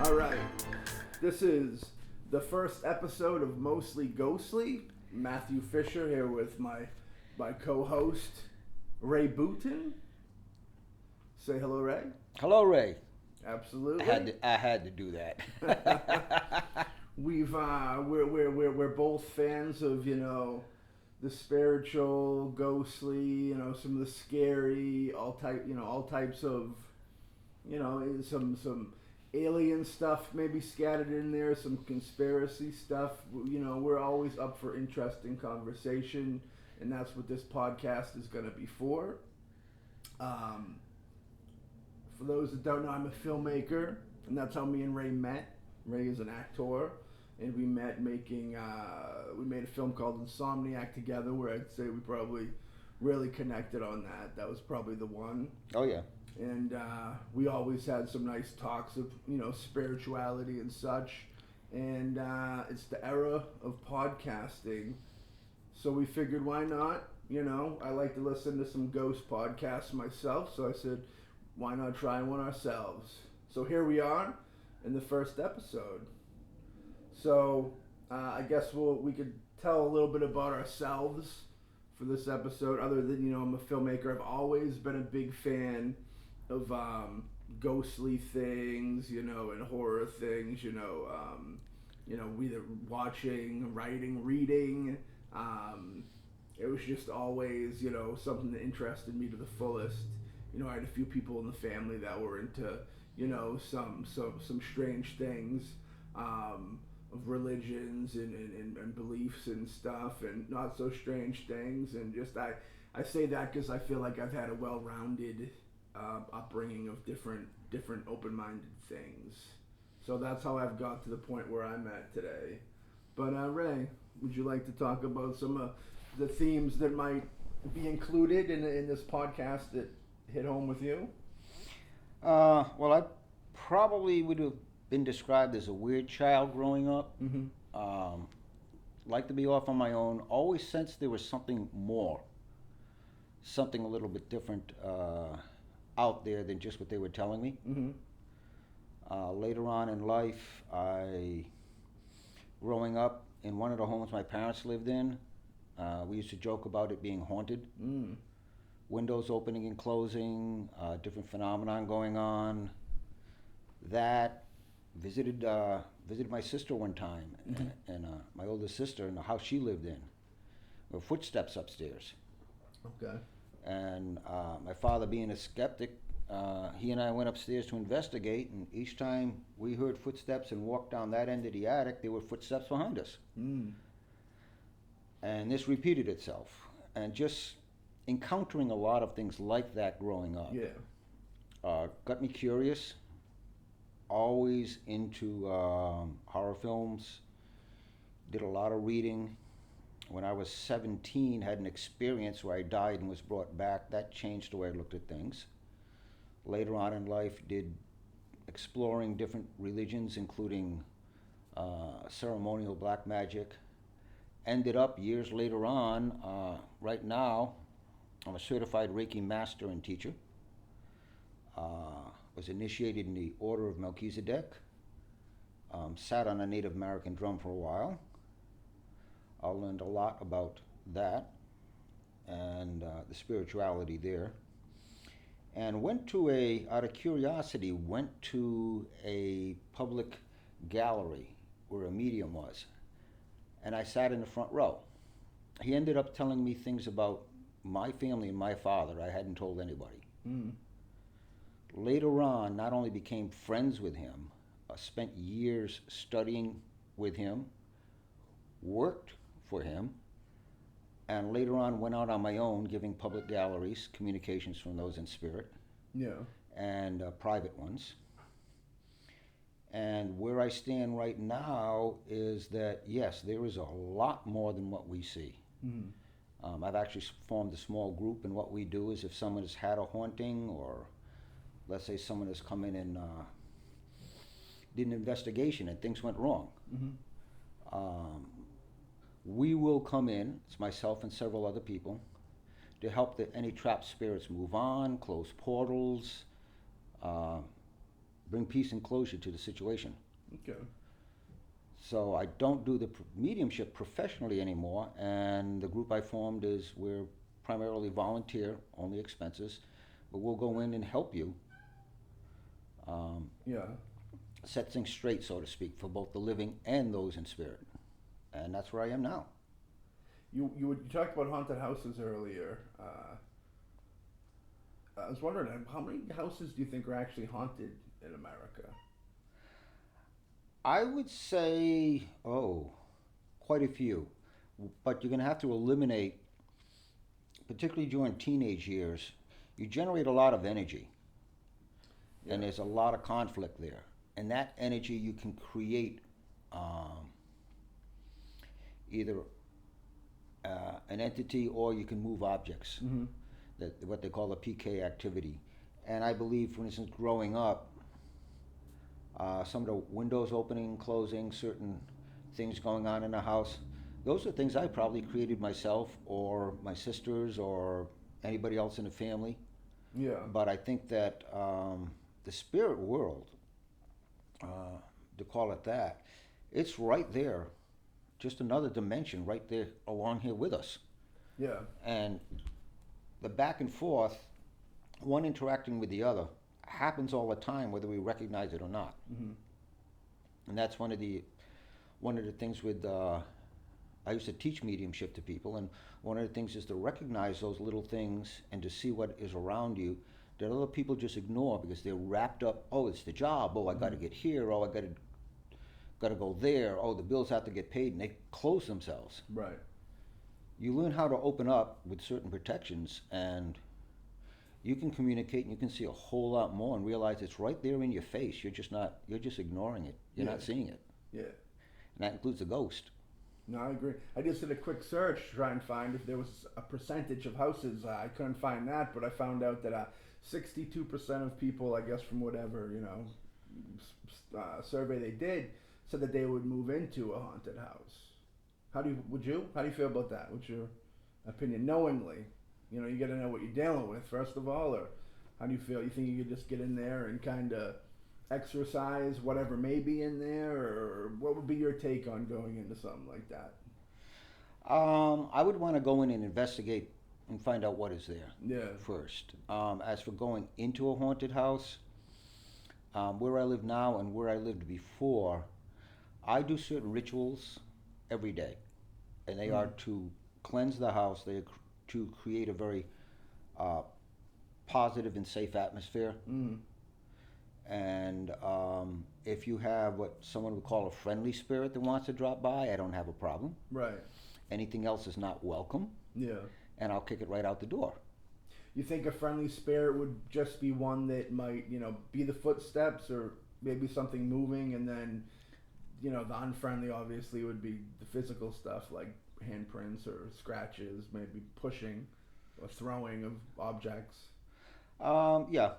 All right. This is the first episode of Mostly Ghostly. Mathew Fisher here with my co-host, Ray Boutin. Say hello, Ray. Hello, Ray. Absolutely. I had to do that. We're both fans of, the spiritual, ghostly, some of the scary, all types of, some alien stuff maybe scattered in there, some conspiracy stuff. We're always up for interesting conversation, and that's what this podcast is going to be for. For those that don't know, I'm a filmmaker, and that's how me and Ray met. Ray is an actor, and we met we made a film called Insomniac together, where I'd say we probably really connected on that. That was probably the one. Oh, yeah. And we always had some nice talks of, spirituality and such. And it's the era of podcasting. So we figured, why not? I like to listen to some ghost podcasts myself. So I said, why not try one ourselves? So here we are in the first episode. So I guess we could tell a little bit about ourselves for this episode. Other than, I'm a filmmaker. I've always been a big fan of ghostly things, and horror things, either watching, writing, reading. It was just always, something that interested me to the fullest. I had a few people in the family that were into, some strange things, of religions and beliefs and stuff, and not so strange things. And just I say that because I feel like I've had a well-rounded upbringing of different open-minded things. So that's how I've got to the point where I'm at today. But Ray, would you like to talk about some of the themes that might be included in this podcast that hit home with you? Well, I probably would have been described as a weird child growing up. Mm-hmm. Like to be off on my own. Always sensed there was something more, something a little bit different out there than just what they were telling me. Mm-hmm. Later on in life, growing up in one of the homes my parents lived in, we used to joke about it being haunted. Mm. Windows opening and closing, different phenomenon going on. That visited my sister one time, Mm-hmm. and my oldest sister in the house she lived in. There were footsteps upstairs. Okay. And my father, being a skeptic, he and I went upstairs to investigate, and each time we heard footsteps and walked down that end of the attic, there were footsteps behind us. Mm. And this repeated itself. And just encountering a lot of things like that growing up. Yeah. Got me curious. Always into horror films. Did a lot of reading. When I was 17, had an experience where I died and was brought back. That changed the way I looked at things. Later on in life, did exploring different religions, including ceremonial black magic. Ended up years later on, right now, I'm a certified Reiki master and teacher. Was initiated in the Order of Melchizedek. Sat on a Native American drum for a while. I learned a lot about that and the spirituality there. And out of curiosity, went to a public gallery where a medium was. And I sat in the front row. He ended up telling me things about my family and my father I hadn't told anybody. Mm. Later on, not only became friends with him, spent years studying with him, worked for him, and later on went out on my own giving public galleries, communications from those in spirit, Yeah. and private ones. And where I stand right now is that, yes, there is a lot more than what we see. Mm-hmm. I've actually formed a small group, and what we do is if someone has had a haunting, or let's say someone has come in and did an investigation and things went wrong, Mm-hmm. We will come in, it's myself and several other people, to help any trapped spirits move on, close portals, bring peace and closure to the situation. Okay. So I don't do the mediumship professionally anymore, and the group I formed is we're primarily volunteer, only expenses, but we'll go in and help you Yeah. set things straight, so to speak, for both the living and those in spirit. And that's where I am now. You talked about haunted houses earlier. I was wondering, how many houses do you think are actually haunted in America? I would say, quite a few. But you're going to have to eliminate, particularly during teenage years, you generate a lot of energy. Yeah. And there's a lot of conflict there. And that energy you can create either an entity or you can move objects, Mm-hmm. what they call the PK activity. And I believe, for instance, growing up, some of the windows opening, closing, certain things going on in the house, those are things I probably created myself or my sisters or anybody else in the family. Yeah. But I think that the spirit world, to call it that, it's right there, just another dimension right there along here with us. Yeah. And the back and forth, one interacting with the other, happens all the time, whether we recognize it or not. Mm-hmm. And that's one of the things with. I used to teach mediumship to people, and one of the things is to recognize those little things and to see what is around you that other people just ignore because they're wrapped up. Oh, it's the job. Oh, I got to get here. Oh, I got to go there. Oh, the bills have to get paid, and they close themselves. Right. You learn how to open up with certain protections, and you can communicate and you can see a whole lot more and realize it's right there in your face. You're just ignoring it. You're Yeah. not seeing it. Yeah. And that includes the ghost. No, I agree. I just did a quick search to try and find if there was a percentage of houses. I couldn't find that, but I found out that 62% of people, I guess from whatever, survey they did, said that they would move into a haunted house. How do you feel about that? What's your opinion? Knowingly, you got to know what you're dealing with, first of all, or how do you feel? You think you could just get in there and kind of exercise whatever may be in there, or what would be your take on going into something like that? I would want to go in and investigate and find out what is there Yeah. first. As for going into a haunted house, where I live now and where I lived before, I do certain rituals every day, and they are to cleanse the house. They are to create a very positive and safe atmosphere. Mm. And if you have what someone would call a friendly spirit that wants to drop by, I don't have a problem. Right. Anything else is not welcome, Yeah. and I'll kick it right out the door. You think a friendly spirit would just be one that might, be the footsteps or maybe something moving, and then, the unfriendly obviously would be the physical stuff like handprints or scratches, maybe pushing or throwing of objects. Yeah,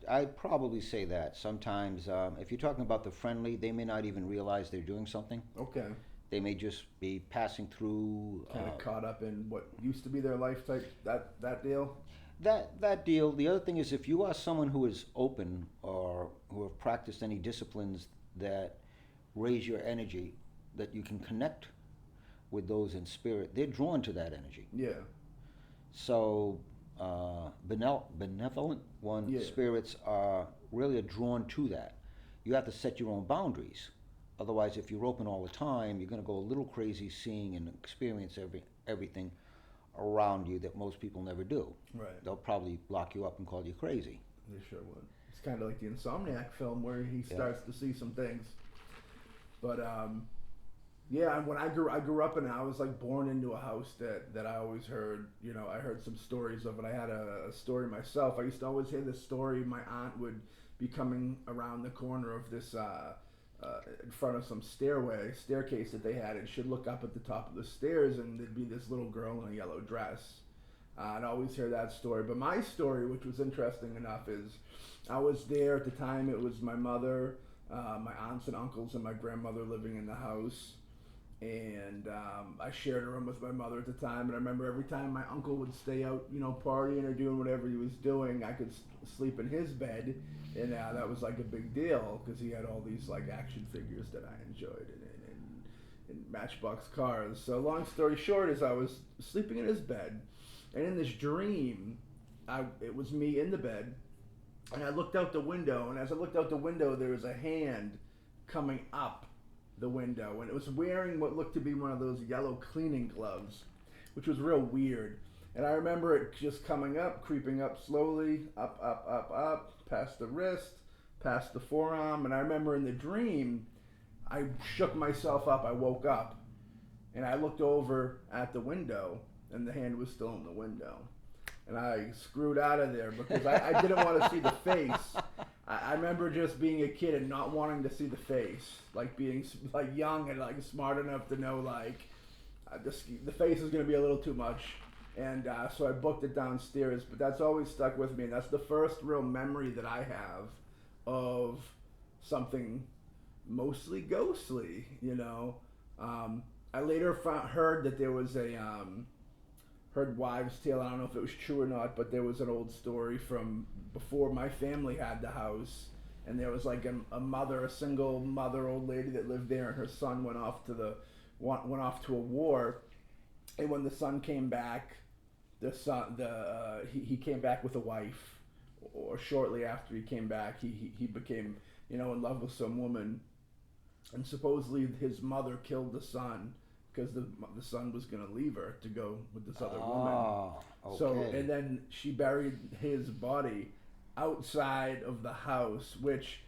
I'd probably say that. Sometimes, if you're talking about the friendly, they may not even realize they're doing something. Okay. They may just be passing through. Kind of caught up in what used to be their life type, that deal. That deal. The other thing is, if you are someone who is open or who have practiced any disciplines that raise your energy, that you can connect with those in spirit, they're drawn to that energy. Yeah. So benevolent spirits are really drawn to that. You have to set your own boundaries. Otherwise, if you're open all the time, you're going to go a little crazy seeing and experience everything around you that most people never do. Right. They'll probably lock you up and call you crazy. They sure would. It's kind of like the Insomniac film where he starts to see some things. But yeah, when I grew up and I was like born into a house that I always heard. I heard some stories of it. I had a story myself. I used to always hear this story. My aunt would be coming around the corner of this in front of some staircase that they had, and she'd look up at the top of the stairs, and there'd be this little girl in a yellow dress. I'd always hear that story. But my story, which was interesting enough, is I was there at the time. It was my mother, my aunts and uncles, and my grandmother living in the house. and I shared a room with my mother at the time. And I remember every time my uncle would stay out, partying or doing whatever he was doing, I could sleep in his bed, and that was like a big deal because he had all these like action figures that I enjoyed and Matchbox cars. So long story short is I was sleeping in his bed, and in this dream, it was me in the bed, and I looked out the window, and as I looked out the window, there was a hand coming up the window, and it was wearing what looked to be one of those yellow cleaning gloves, which was real weird. And I remember it just coming up, creeping up slowly, up, past the wrist, past the forearm. And I remember in the dream, I shook myself up. I woke up, and I looked over at the window, and the hand was still in the window. And I screwed out of there because I didn't want to see the face. I remember just being a kid and not wanting to see the face, like being like young and like smart enough to know like the face is going to be a little too much. And so I booked it downstairs, but that's always stuck with me. And that's the first real memory that I have of something mostly ghostly, I later heard that there was heard wives' tale. I don't know if it was true or not, but there was an old story from before my family had the house, and there was like a single mother, old lady that lived there, and her son went off to a war, and when the son came back, he came back with a wife, or shortly after he came back, he became in love with some woman, and supposedly his mother killed the son because the son was going to leave her to go with this other woman. Okay. So, and then she buried his body outside of the house, which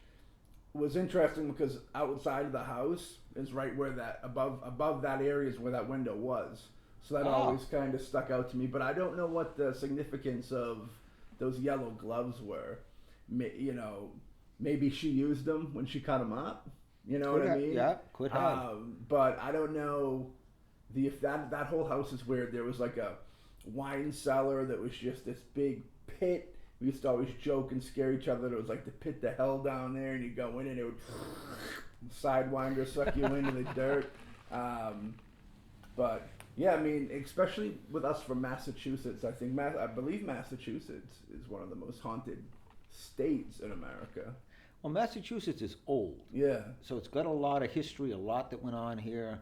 was interesting because outside of the house is right where that above that area is where that window was. So that always kind of stuck out to me. But I don't know what the significance of those yellow gloves were. Maybe she used them when she cut them up. You know what I mean? Yeah, could have. But I don't know if that whole house is weird. There was like a wine cellar that was just this big pit. We used to always joke and scare each other that it was like the pit to hell down there, and you go in and it would sidewinder suck you into the dirt. But yeah, I mean, especially with us from Massachusetts, I believe Massachusetts is one of the most haunted states in America. Well, Massachusetts is old. Yeah. So it's got a lot of history, a lot that went on here.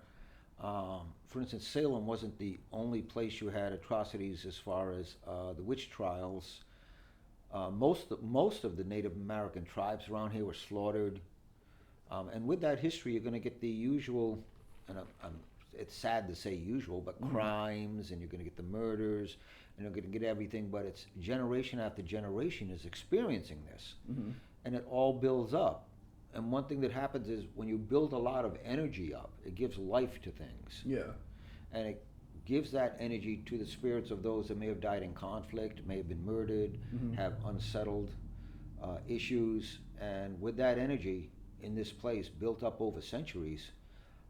For instance, Salem wasn't the only place you had atrocities as far as the witch trials. Most of the Native American tribes around here were slaughtered. And with that history, you're going to get the usual, and it's sad to say usual, but crimes, and you're going to get the murders, and you're going to get everything, but it's generation after generation is experiencing this. Mm-hmm. And it all builds up. And one thing that happens is when you build a lot of energy up, it gives life to things. Yeah. And it gives that energy to the spirits of those that may have died in conflict, may have been murdered, have unsettled issues. And with that energy in this place built up over centuries,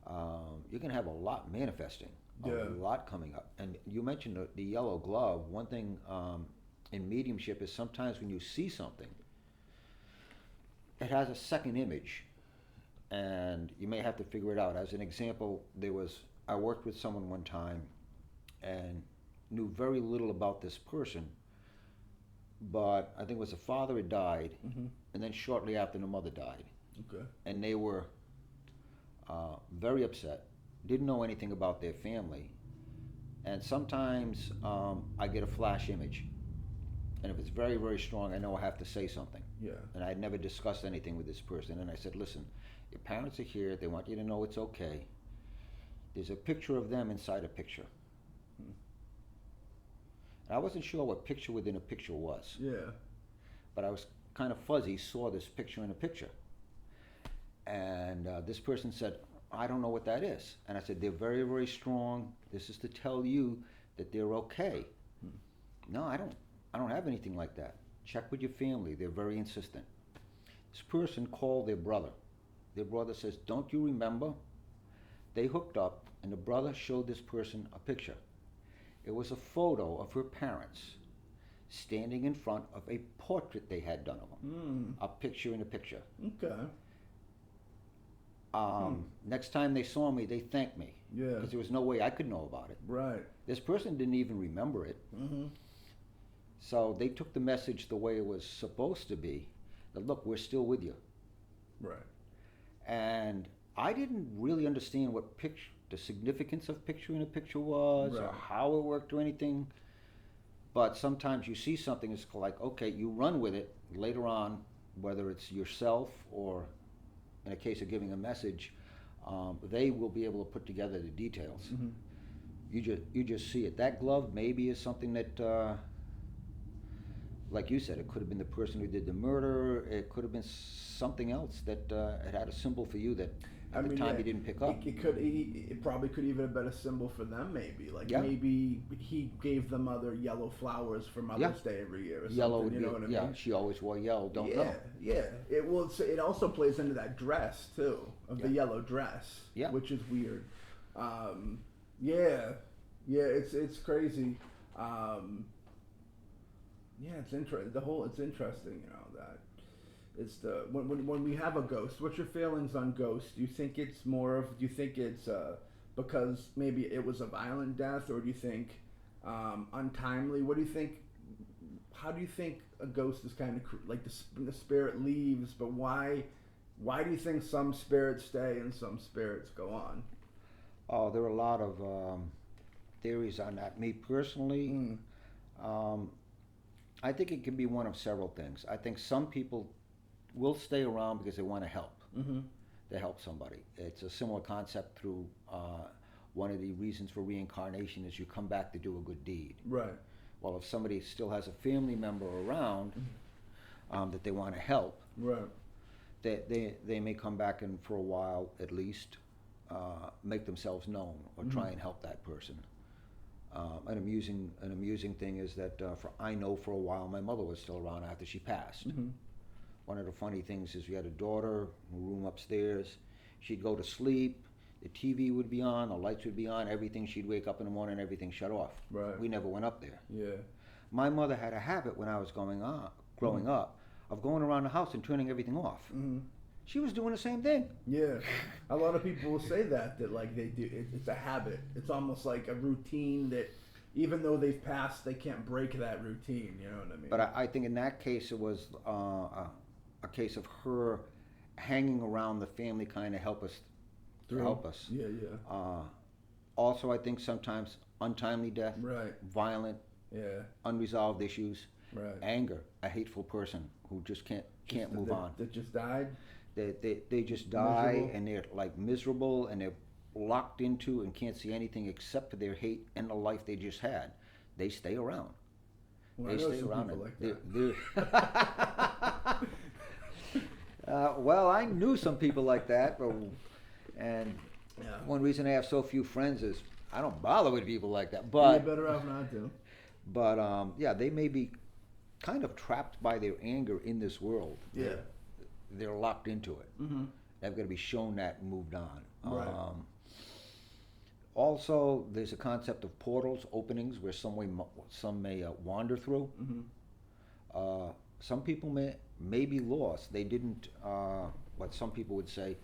you're going to have a lot manifesting, a lot coming up. And you mentioned the yellow glove. One thing in mediumship is sometimes when you see something, it has a second image, and you may have to figure it out. As an example, I worked with someone one time and knew very little about this person, but I think it was the father had died, and then shortly after the mother died. Okay. And they were very upset, didn't know anything about their family, and sometimes I get a flash image, and if it's very, very strong, I know I have to say something. Yeah. And I had never discussed anything with this person, and I said, listen, your parents are here, they want you to know it's okay. There's a picture of them inside a picture. And I wasn't sure what picture within a picture was. Yeah. But I was kind of fuzzy, saw this picture in a picture. And this person said, I don't know what that is. And I said, they're very, very strong. This is to tell you that they're okay. No, I don't have anything like that. Check with your family. They're very insistent. This person called their brother. Their brother says, don't you remember? They hooked up, and the brother showed this person a picture. It was a photo of her parents standing in front of a portrait they had done of them. A picture in a picture. Okay. Next time they saw me, they thanked me. Yeah. Because there was no way I could know about it. Right. This person didn't even remember it. Mm-hmm. So they took the message the way it was supposed to be. That, look, we're still with you. Right. And I didn't really understand what the significance of picture in a picture was, Right. or how it worked or anything. But sometimes you see something, it's like, okay, you run with it later on, whether it's yourself or in a case of giving a message, they will be able to put together the details. Mm-hmm. You just see it. That glove maybe is something that, like you said, it could have been the person who did the murder. It could have been something else that it had a symbol for you that at the time you didn't pick up. It probably could even have been a symbol for them, maybe. Like maybe he gave the mother yellow flowers for Mother's Day every year or something. Yellow would you be, know what I mean? yeah, she always wore yellow, don't know. Yeah. It also plays into that dress too, of the yellow dress. Yeah. Which is weird. It's crazy. It's interesting. It's interesting, that it's the when we have a ghost. What's your feelings on ghosts? Do you think it's because maybe it was a violent death, or do you think untimely? What do you think? How do you think a ghost is kind of like the spirit leaves? But why do you think some spirits stay and some spirits go on? Oh, there are a lot of theories on that. Me personally, I think it can be one of several things. I think some people will stay around because they want to help. Mm-hmm. They help somebody. It's a similar concept through one of the reasons for reincarnation is you come back to do a good deed. Right. Well, if somebody still has a family member around that they want to help, right, they may come back and for a while at least make themselves known or try and help that person. An amusing thing is that I know for a while my mother was still around after she passed. Mm-hmm. One of the funny things is we had a daughter, a room upstairs. She'd go to sleep, the TV would be on, the lights would be on, everything. She'd wake up in the morning, everything shut off. Right. We never went up there. Yeah. My mother had a habit when I was growing up, of going around the house and turning everything off. Mm-hmm. She was doing the same thing. Yeah, a lot of people will say that like they do. It's a habit. It's almost like a routine that, even though they've passed, they can't break that routine. You know what I mean? But I think in that case it was a case of her hanging around the family, kind of help us. Yeah. Also, I think sometimes untimely death, right, violent, unresolved issues, right, anger, a hateful person who just can't move on. That just died. They just die miserable. And they're like miserable and they're locked into and can't see anything except for their hate and the life they just had. They stay around. Well, they stay around. Like that. Well, I knew some people like that, and one reason I have so few friends is I don't bother with people like that. But you're better off not to. But they may be kind of trapped by their anger in this world. Yeah. They're locked into it. Mm-hmm. They've got to be shown that and moved on. Right. Also, there's a concept of portals, openings, where some may wander through. Mm-hmm. Some people may be lost. They didn't, what some people would say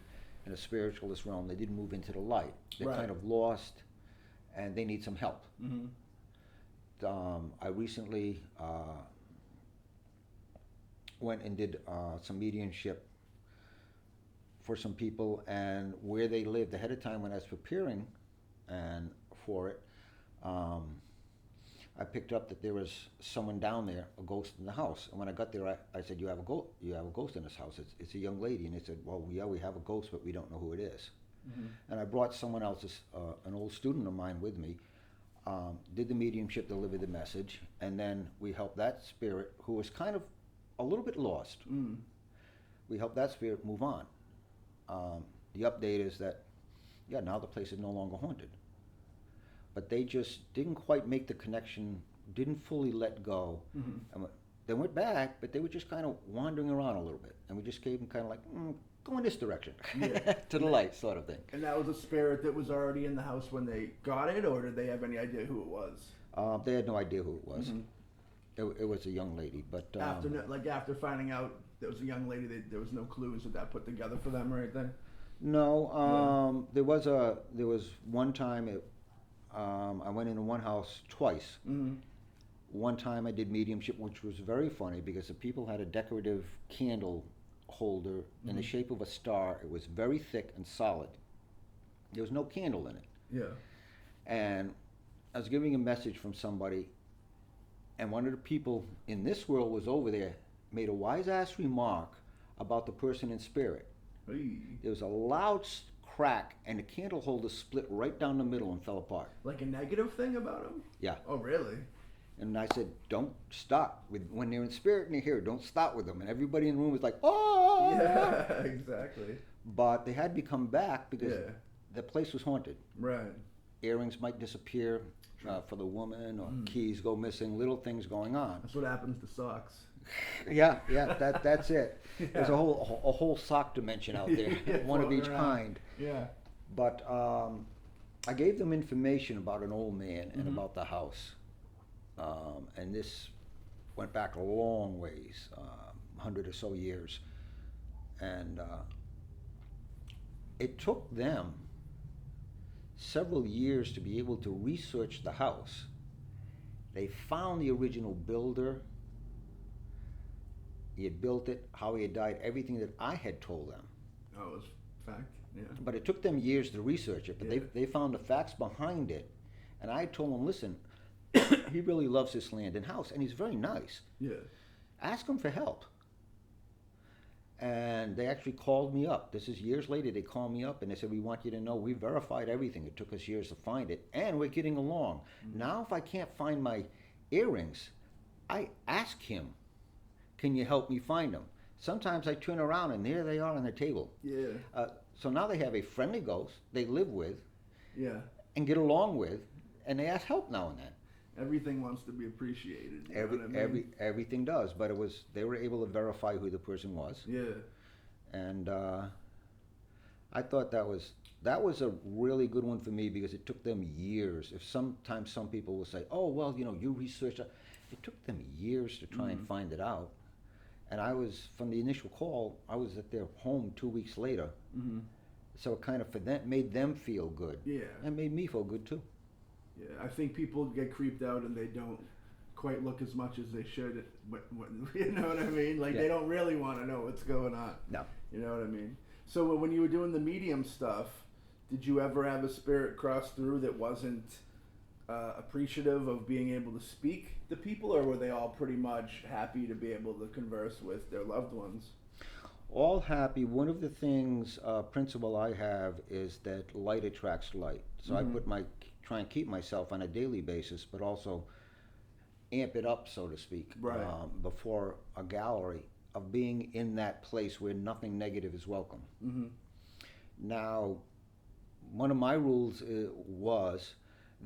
in a spiritualist realm, they didn't move into the light. They're kind of lost, and they need some help. Mm-hmm. I recently went and did some mediumship for some people, and where they lived ahead of time when I was preparing for it, I picked up that there was someone down there, a ghost in the house. And when I got there, I said, "You have a ghost in this house? It's a young lady." And they said, "Well, yeah, we have a ghost, but we don't know who it is." Mm-hmm. And I brought someone else, an old student of mine, with me. Did the mediumship, delivered the message, and then we helped that spirit, who was kind of a little bit lost. Mm. We helped that spirit move on. The update is that, now the place is no longer haunted. But they just didn't quite make the connection, didn't fully let go. Mm-hmm. And they went back, but they were just kind of wandering around a little bit. And we just gave them kind of like, go in this direction, to the light sort of thing. And that was a spirit that was already in the house when they got it, or did they have any idea who it was? They had no idea who it was. Mm-hmm. It was a young lady, but... after finding out there was a young lady, there was no clues that put together for them or anything? No, Yeah. there was one time I went into one house twice. Mm-hmm. One time I did mediumship, which was very funny because the people had a decorative candle holder in the Mm-hmm. shape of a star. It was very thick and solid. There was no candle in it. Yeah. And I was giving a message from somebody, and one of the people in this world was over there, made a wise ass remark about the person in spirit. Hey. There was a loud crack, and the candle holder split right down the middle and fell apart. Like a negative thing about him? Yeah. Oh, really? And I said, don't stop. When they're in spirit and they're here, don't stop with them. And everybody in the room was like, oh! Yeah, exactly. But they had me come back because Yeah. the place was haunted. Right. Earrings might disappear for the woman, or keys go missing, little things going on. That's what happens to socks. Yeah, that's it. Yeah. There's a whole sock dimension out there, Yeah, one of floating each around. kind. Yeah. But I gave them information about an old man and Mhm. about the house. And this went back a long ways, 100 or so years. And it took them several years to be able to research the house. They found the original builder. He had built it, how he had died, everything that I had told them. Oh, it was fact. Yeah. But it took them years to research it, but Yeah. they found the facts behind it. And I told them, listen, he really loves this land and house, and he's very nice. Yeah. Ask him for help. And they actually called me up. This is years later. They called me up and they said, we want you to know we verified everything. It took us years to find it, and we're getting along. Mm-hmm. Now, if I can't find my earrings, I ask him, can you help me find them? Sometimes I turn around and there they are on the table. Yeah. So now they have a friendly ghost they live with Yeah. and get along with, and they ask help now and then. Everything wants to be appreciated. You know what I mean? Everything does, but they were able to verify who the person was, Yeah. and I thought that was a really good one for me because it took them years. If sometimes some people will say, "Oh, well, you researched," it took them years to try and find it out. And I was, from the initial call, I was at their home 2 weeks later, Mm-hmm. so it kind of made them feel good, Yeah. and made me feel good too. Yeah. I think people get creeped out and they don't quite look as much as they should. You know what I mean? Like Yeah. they don't really want to know what's going on. No. You know what I mean? So when you were doing the medium stuff, did you ever have a spirit cross through that wasn't appreciative of being able to speak to people, or were they all pretty much happy to be able to converse with their loved ones? All happy. One of the things, principle I have is that light attracts light. So I try and keep myself on a daily basis, but also amp it up, so to speak, Right. before a gallery, of being in that place where nothing negative is welcome. Mm-hmm. Now, one of my rules was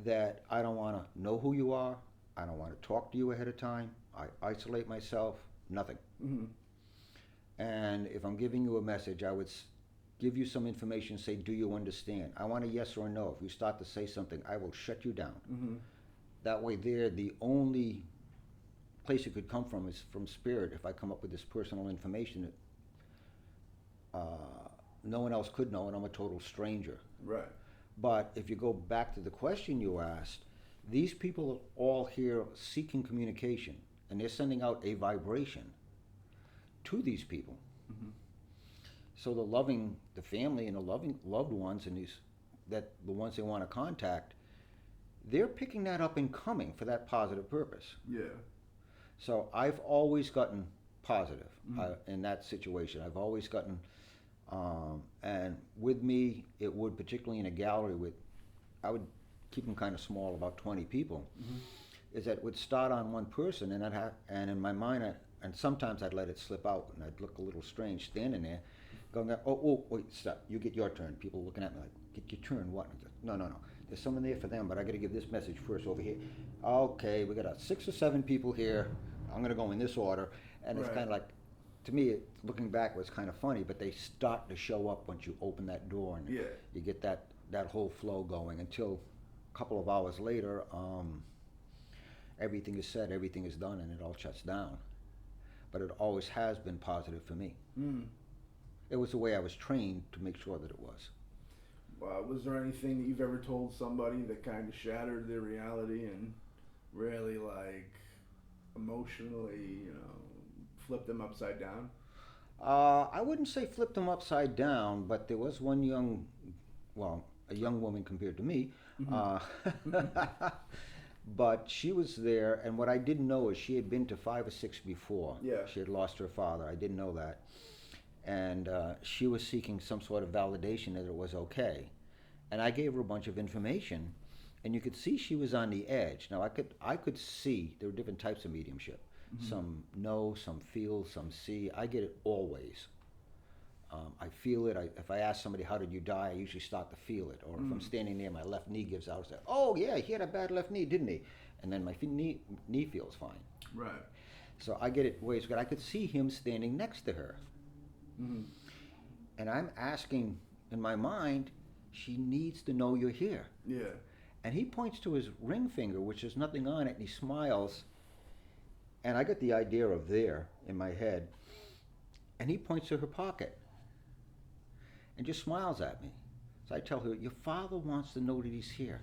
that I don't want to know who you are. I don't want to talk to you ahead of time. I isolate myself. Nothing. Mm-hmm. And if I'm giving you a message, I would give you some information, say, do you understand? I want a yes or a no. If you start to say something, I will shut you down. Mm-hmm. That way the only place it could come from is from spirit. If I come up with this personal information that no one else could know, and I'm a total stranger. Right. But if you go back to the question you asked, these people are all here seeking communication, and they're sending out a vibration to these people. Mm-hmm. So the family and the loved ones, and the ones they want to contact, they're picking that up and coming for that positive purpose. Yeah. So I've always gotten positive Mm-hmm. in that situation. I've always gotten, and with me, it would, particularly in a gallery I would keep them kind of small, about 20 people, Mm-hmm. is that it would start on one person, and in my mind, and sometimes I'd let it slip out, and I'd look a little strange standing there, going, wait, stop, you get your turn. People looking at me like, get your turn, what? No. There's someone there for them, but I got to give this message first over here. Okay, we got 6 or 7 people here. I'm going to go in this order. And it's Right. kind of like, to me, looking back, was kind of funny, but they start to show up once you open that door, and Yeah. you get that whole flow going until a couple of hours later, everything is said, everything is done, and it all shuts down. But it always has been positive for me. Mm. It was the way I was trained to make sure that it was. Was there anything that you've ever told somebody that kind of shattered their reality and really like emotionally, flipped them upside down? I wouldn't say flipped them upside down, but there was one a young woman compared to me, uh, but she was there, and what I didn't know is she had been to 5 or 6 before. Yeah. She had lost her father. I didn't know that. And she was seeking some sort of validation that it was okay. And I gave her a bunch of information, and you could see she was on the edge. Now I could see there were different types of mediumship. Some know, some feel, some see. I get it always. I feel it. If I ask somebody, how did you die, I usually start to feel it. Or if I'm standing there, my left knee gives out, I say, oh yeah, he had a bad left knee, didn't he? And then my knee feels fine. Right. So I get it ways good. I could see him standing next to her. And I'm asking in my mind, she needs to know you're here. Yeah. And he points to his ring finger, which has nothing on it, and he smiles. And I got the idea of there in my head. And he points to her pocket and just smiles at me. So I tell her, your father wants to know that he's here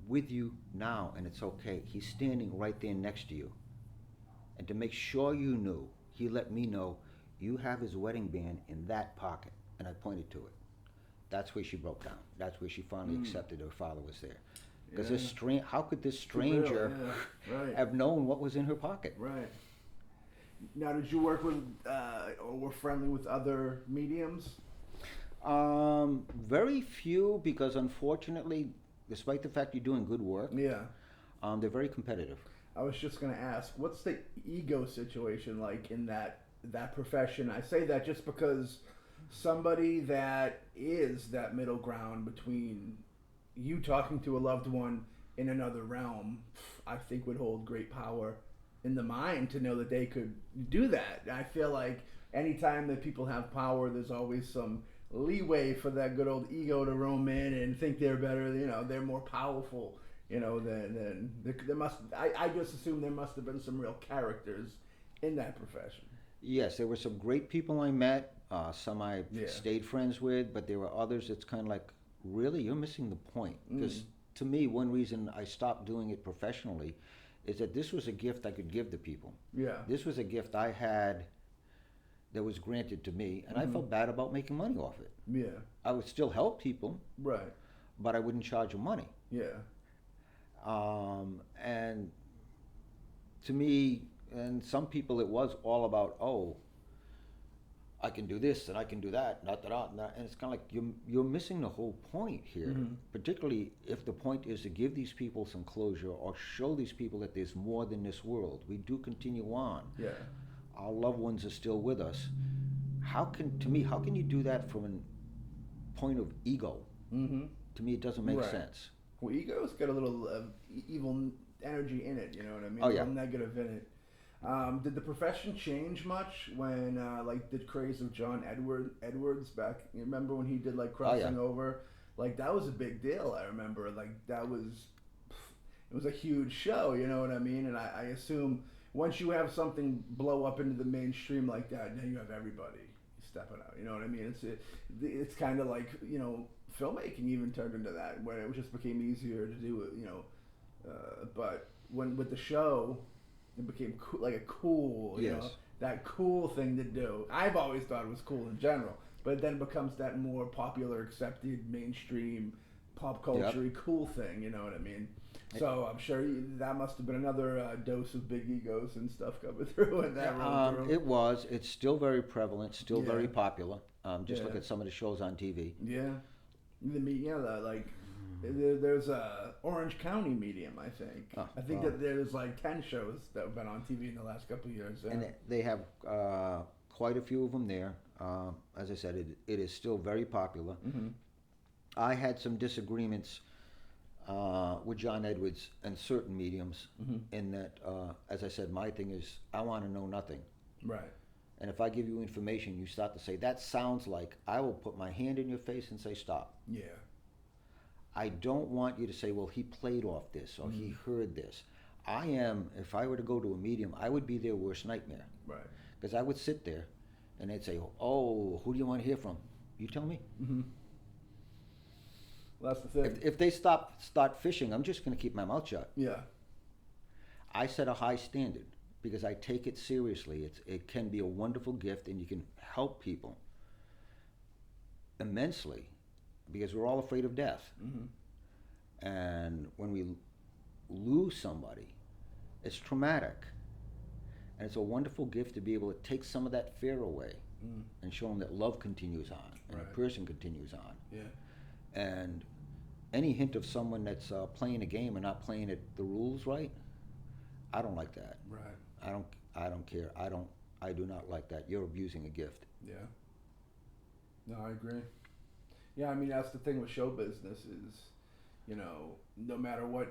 with you now, and it's okay. He's standing right there next to you. And to make sure you knew, he let me know, you have his wedding band in that pocket. And I pointed to it. That's where she broke down. That's where she finally accepted her father was there. Because how could this stranger have known what was in her pocket? Right. Now, did you work with or were friendly with other mediums? Very few, because unfortunately, despite the fact you're doing good work, they're very competitive. I was just going to ask, what's the ego situation like in that profession? I say that just because somebody that is that middle ground between you talking to a loved one in another realm, I think would hold great power in the mind to know that they could do that. I feel like anytime that people have power, there's always some leeway for that good old ego to roam in and think they're better, they're more powerful, than there must, I just assume there must have been some real characters in that profession. Yes, there were some great people I met, some I stayed friends with, but there were others that's kind of like, really, you're missing the point. Because to me, one reason I stopped doing it professionally is that this was a gift I could give to people. Yeah. This was a gift I had that was granted to me, and I felt bad about making money off it. Yeah. I would still help people. Right. But I wouldn't charge them money. Yeah. And to me, and some people, it was all about, oh, I can do this and I can do that, and it's kind of like you're missing the whole point here. Particularly if the point is to give these people some closure or show these people that there's more than this world. We do continue on. Yeah. Our loved ones are still with us. How can you do that from a point of ego? To me, it doesn't make sense. Well, ego's got a little evil energy in it. You know what I mean? Oh, yeah. A little negative in it. Did the profession change much when, the craze of John Edwards back? You remember when he did Crossing Over? That was a big deal. I remember it was a huge show. You know what I mean? And I assume once you have something blow up into the mainstream like that, now you have everybody stepping out. You know what I mean? It's kind of like filmmaking even turned into that, where it just became easier to do it. But with the show, it became a cool, that cool thing to do. I've always thought it was cool in general, but it then becomes that more popular, accepted, mainstream, pop culture cool thing. You know what I mean? So I'm sure that must have been another dose of big egos and stuff coming through in that room. It was. It's still very prevalent, still very popular. Just look at some of the shows on TV. Yeah. There's a Orange County medium, I think. I think that there's 10 shows that have been on TV in the last couple of years. And they have quite a few of them there. As I said, it is still very popular. I had some disagreements with John Edwards and certain mediums in that, as I said, my thing is I want to know nothing. Right. And if I give you information, you start to say, that sounds like, I will put my hand in your face and say, stop. Yeah. I don't want you to say, well, he played off this or he heard this. If I were to go to a medium, I would be their worst nightmare. Right. Because I would sit there And they'd say, "Oh, who do you want to hear from?" You tell me. Mm-hmm. Well, that's the thing. If they start fishing, I'm just going to keep my mouth shut. Yeah. I set a high standard because I take it seriously. It can be a wonderful gift, and you can help people immensely because we're all afraid of death. Mm-hmm. And when we lose somebody, it's traumatic. And it's a wonderful gift to be able to take some of that fear away and show them that love continues on and Right. a person continues on. Yeah. And any hint of someone that's playing a game and not playing it the rules right, I don't like that. Right. I don't care. I do not like that. You're abusing a gift. Yeah. No, I agree. Yeah, I mean that's the thing with show business is, you know, no matter what,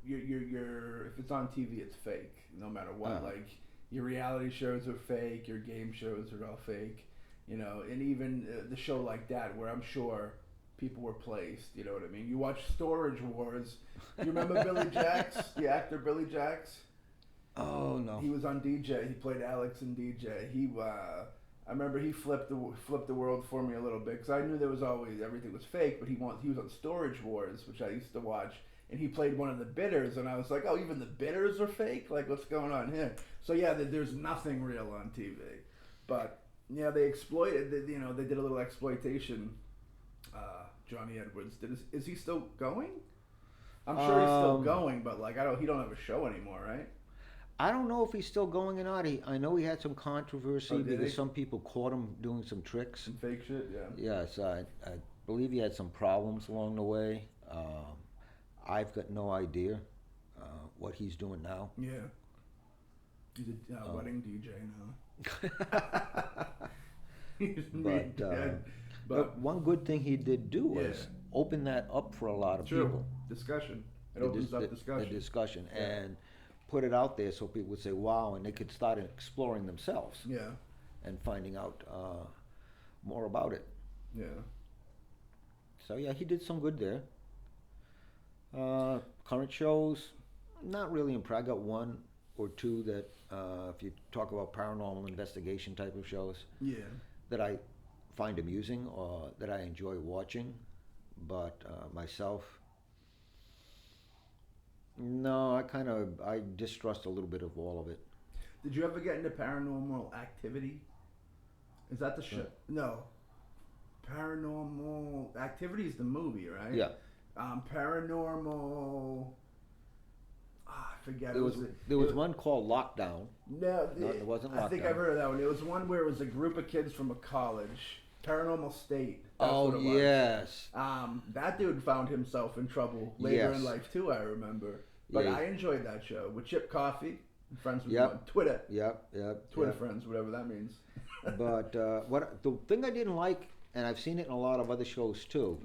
you're if it's on TV, it's fake. No matter what, like your reality shows are fake, your game shows are all fake, you know, and even the show like that where I'm sure people were placed. You know what I mean? You watch Storage Wars. You remember Billy Jacks, the actor Billy Jacks? Oh no. He was on DJ. He played Alex in DJ. I remember he flipped the world for me a little bit because I knew there was always everything was fake, but he was on Storage Wars, which I used to watch, and he played one of the bidders, and I was like, oh, even the bidders are fake? Like, what's going on here? So yeah, there's nothing real on TV, but yeah, they exploited. They did a little exploitation. Johnny Edwards is he still going? I'm sure he's still going, but like he don't have a show anymore, right? I don't know if he's still going or not. I know he had some controversy because some people caught him doing some tricks. Some fake shit, yeah. Yes, I believe he had some problems along the way. I've got no idea what he's doing now. Yeah. He's a wedding DJ now. But one good thing he did do was open that up for a lot of people. Discussion. It opens up discussion. The discussion. Yeah. And put it out there so people would say, wow, and they could start exploring themselves. Yeah. And finding out more about it. Yeah. So yeah, he did some good there. Current shows, not really impressed. I got one or two that, if you talk about paranormal investigation type of shows, that I find amusing or that I enjoy watching, but myself, no, I distrust a little bit of all of it. Did you ever get into Paranormal Activity? Is that the show? No. Paranormal Activity is the movie, right? Yeah. Paranormal. I forget. There was one called Lockdown. No, it wasn't Lockdown. I think I've heard of that one. It was one where it was a group of kids from a college. Paranormal State. That's what it was. Yes. That dude found himself in trouble later in life too. I remember. But I enjoyed that show with Chip Coffey, friends with him on Twitter. Twitter friends, whatever that means. But the thing I didn't like, and I've seen it in a lot of other shows too,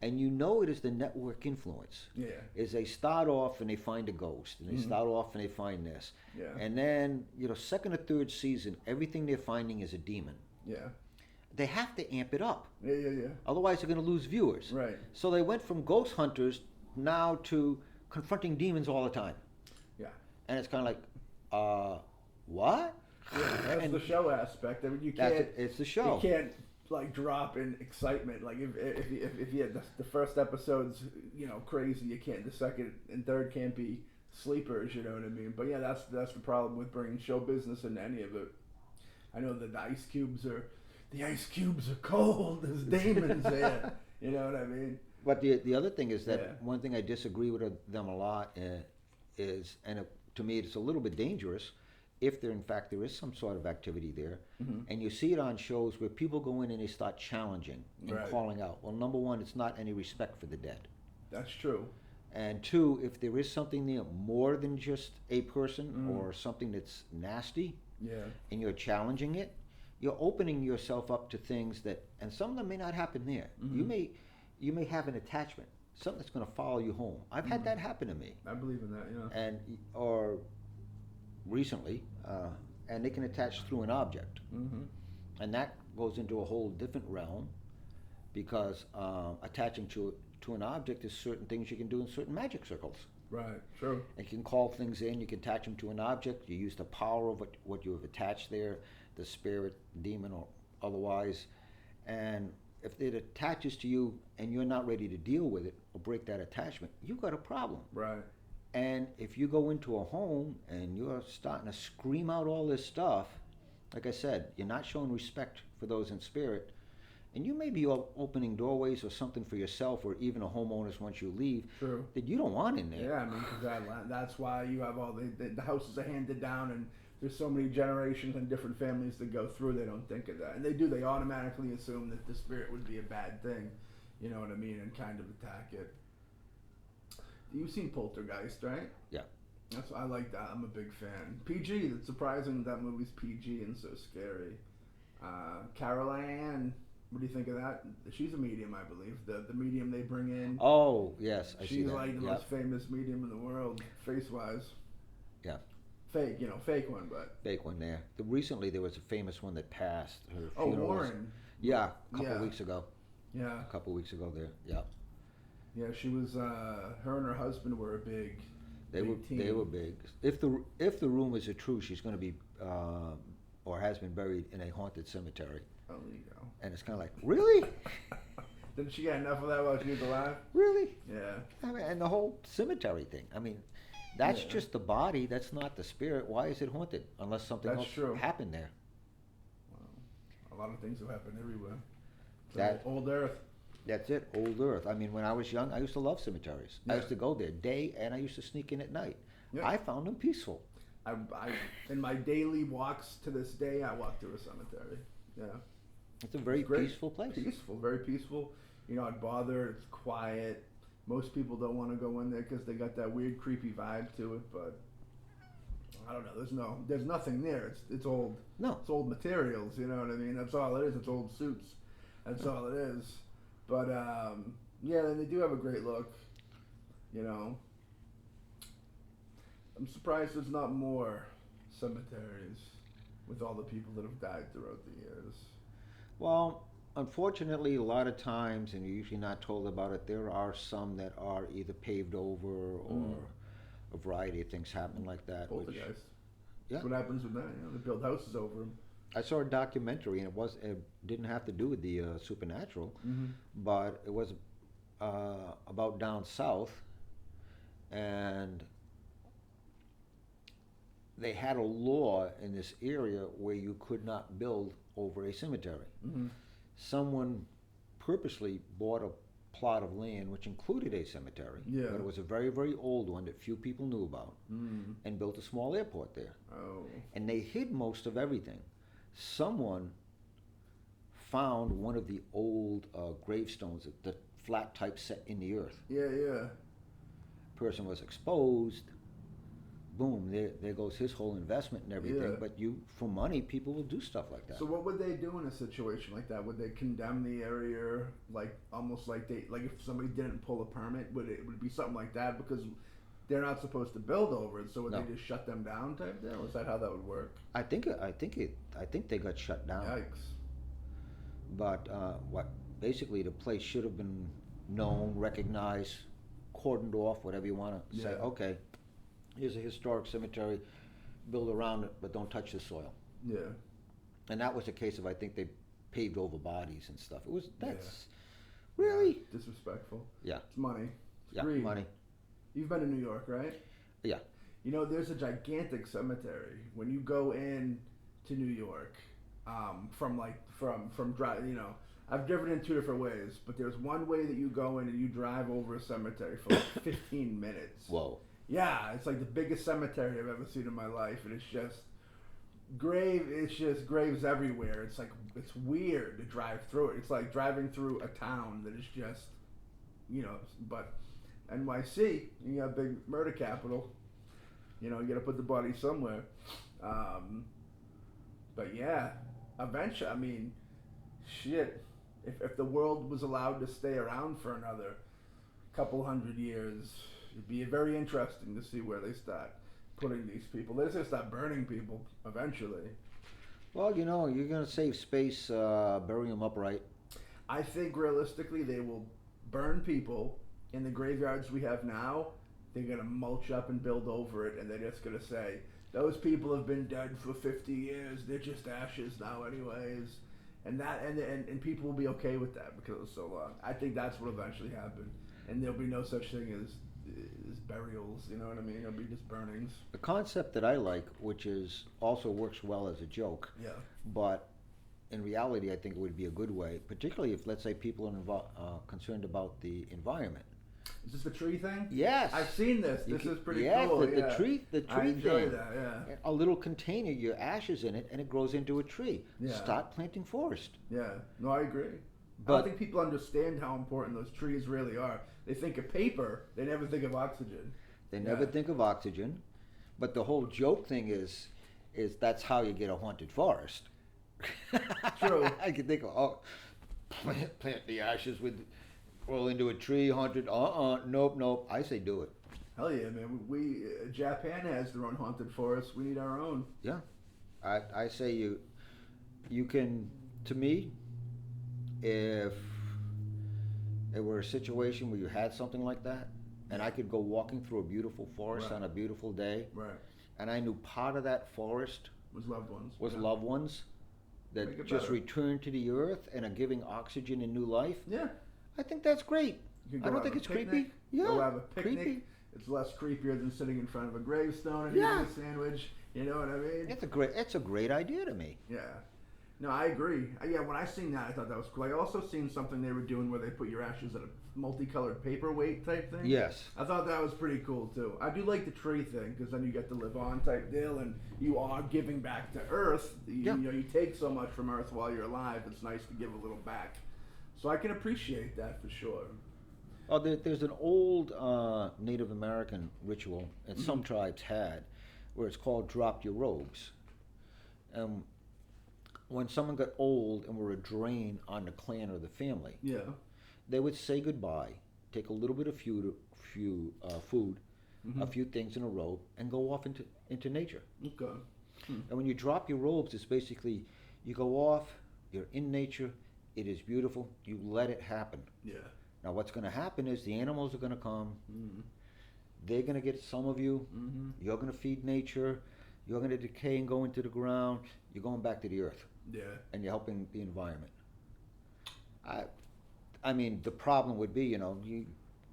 and you know it is the network influence. Yeah. Is they start off and they find a ghost, and they start off and they find this. Yeah. And then, second or third season, everything they're finding is a demon. Yeah. They have to amp it up. Yeah. Otherwise they're going to lose viewers. Right. So they went from ghost hunters now to confronting demons all the time. Yeah. And it's kind of like, what? Yeah, that's the show aspect. I mean, you can't. It's the show. You can't like drop in excitement. Like if you had the first episode's crazy, you can't. The second and third can't be sleepers. You know what I mean? But yeah, that's the problem with bringing show business into any of it. I know that the ice cubes are cold. There's demons there. You know what I mean? But the other thing is that one thing I disagree with them a lot is, and to me it's a little bit dangerous, if there is some sort of activity there, and you see it on shows where people go in and they start challenging and calling out. Well, number one, it's not any respect for the dead. That's true. And two, if there is something there more than just a person or something that's nasty, and you're challenging it, you're opening yourself up to things that, and some of them may not happen there. You may have an attachment, something that's going to follow you home. I've had that happen to me. I believe in that, yeah. Or recently, and they can attach through an object. And that goes into a whole different realm, because attaching to an object is certain things you can do in certain magic circles. Right, true. And you can call things in, you can attach them to an object, you use the power of what you have attached there. the spirit, demon, or otherwise. And if it attaches to you and you're not ready to deal with it or break that attachment, you've got a problem. Right. And if you go into a home and you're starting to scream out all this stuff, like I said, you're not showing respect for those in spirit, and you may be opening doorways or something for yourself or even a homeowners once you leave. True. That you don't want in there. Yeah, I mean, cause that's why you have all the houses are handed down, and there's so many generations and different families that go through. They don't think of that, and they automatically assume that the spirit would be a bad thing. You know what I mean, and kind of attack it. You've seen Poltergeist, right? Yeah. I like that. I'm a big fan. PG. It's surprising that movie's PG and so scary. Carol Ann. What do you think of that? She's a medium, I believe. The medium they bring in. Oh, yes, I see that. She's like the most famous medium in the world, face-wise. Yeah. Fake one, but. Fake one there. Recently there was a famous one that passed. Her Oh, funeral Warren. Yeah, a couple of weeks ago. Yeah. A couple of weeks ago there. Yeah. Yeah, she was. Her and her husband were a big. They team. were big. If the rumors are true, she's going to be or has been buried in a haunted cemetery. Oh, there you go. And it's kind of like, really? Didn't she get enough of that while she was alive? Really? Yeah. I mean, and the whole cemetery thing. I mean, that's just the body. That's not the spirit. Why is it haunted? Unless something else happened there. Well, a lot of things have happened everywhere. That old Earth. That's it, old Earth. I mean, when I was young, I used to love cemeteries. Yeah. I used to go there day, and I used to sneak in at night. Yeah. I found them peaceful. I in my daily walks to this day, I walk through a cemetery. Yeah. It's a very peaceful place. Peaceful, very peaceful. You're not bothered. It's quiet. Most people don't want to go in there because they got that weird, creepy vibe to it. But I don't know. There's nothing there. It's old. No. It's old materials. You know what I mean? That's all it is. It's old suits. That's all it is. But yeah, they do have a great look. You know. I'm surprised there's not more cemeteries with all the people that have died throughout the years. Well, unfortunately, a lot of times, and you're usually not told about it, there are some that are either paved over or a variety of things happen like that. Poltergeist. Yeah. That's what happens with that. You know, they build houses over them. I saw a documentary, and it didn't have to do with the supernatural, but it was about down south, and they had a law in this area where you could not build over a cemetery. Someone purposely bought a plot of land which included a cemetery, but it was a very, very old one that few people knew about, and built a small airport there. Oh. And they hid most of everything. Someone found one of the old gravestones, the flat type set in the earth. Yeah. Person was exposed. Boom, there goes his whole investment and everything. Yeah. But for money, people will do stuff like that. So what would they do in a situation like that? Would they condemn the area, like almost like if somebody didn't pull a permit, would it be something like that because they're not supposed to build over it? So would they just shut them down type deal? Is that how that would work? I think they got shut down. Yikes. But basically the place should have been known, recognized, cordoned off, whatever you want to say. Okay. Here's a historic cemetery, build around it, but don't touch the soil. Yeah. And that was a case of, I think they paved over bodies and stuff. That's really disrespectful. Yeah. It's money. It's greed. Money. You've been to New York, right? Yeah. You know, there's a gigantic cemetery when you go in to New York, from drive. You know, I've driven in two different ways, but there's one way that you go in and you drive over a cemetery for like 15 minutes. Whoa. Yeah, it's like the biggest cemetery I've ever seen in my life, and it's just graves everywhere. It's weird to drive through it. It's like driving through a town that is just, you know, but NYC, you got a big murder capital. You know, you gotta put the body somewhere. But yeah, eventually, I mean, shit, if the world was allowed to stay around for another couple hundred years, it'd be very interesting to see where they start putting these people. They're just start burning people eventually. Well, you know, you're going to save space, bury them upright. I think realistically they will burn people in the graveyards we have now. They're going to mulch up and build over it, and they're just going to say, those people have been dead for 50 years. They're just ashes now, anyways. And people will be okay with that because it was so long. I think that's what eventually happened, and there'll be no such thing as burials. You know what I mean? It'll be just burnings. The concept that I like, which is also works well as a joke, Yeah. but in reality, I think it would be a good way, particularly if, let's say, people are concerned about the environment. Is this the tree thing? Yes, I've seen this. This is pretty yes, cool. the tree I enjoy thing. that. Yeah. A little container, your ashes in it, and it grows into a tree. Yeah. Start planting forest. Yeah. No, I agree. I But don't think people understand how important those trees really are. They think of paper. They never think of oxygen. they never Yeah. think of oxygen. But the whole joke thing is that's how you get a haunted forest. True. I can think of plant the ashes with roll into a tree, haunted. Nope. I say do it. Hell yeah, man. We Japan has their own haunted forest. We need our own. Yeah, I say you can. To me, if it were a situation where you had something like that, and I could go walking through a beautiful forest Right. on a beautiful day, Right. and I knew part of that forest Was loved ones. was Yeah. loved ones Make that it just better. returned to the earth and are giving oxygen and new life. Yeah. I think that's great. You can I go don't have think a it's picnic, creepy. Yeah, Go have a picnic. creepy. It's less creepier than sitting in front of a gravestone and Yeah. eating a sandwich. You know what I mean? It's a great idea to me. Yeah. No, I agree. Yeah, when I seen that, I thought that was cool. I also seen something they were doing where they put your ashes in a multicolored paperweight type thing. Yes. I thought that was pretty cool too. I do like the tree thing because then you get to live on type deal, and you are giving back to Earth. Yeah. You know, you take so much from Earth while you're alive. It's nice to give a little back. So I can appreciate that for sure. Oh, there's an old Native American ritual that some tribes had, where it's called "drop your robes." When someone got old and were a drain on the clan or the family, Yeah. they would say goodbye, take a little bit of food, a few things in a robe, and go off into nature. Okay. And when you drop your robes, it's basically you go off, you're in nature, it is beautiful, you let it happen. Yeah. Now, what's going to happen is the animals are going to come. Mm-hmm. They're going to get some of you. Mm-hmm. You're going to feed nature. You're going to decay and go into the ground. You're going back to the earth, Yeah. and you're helping the environment. I mean, the problem would be,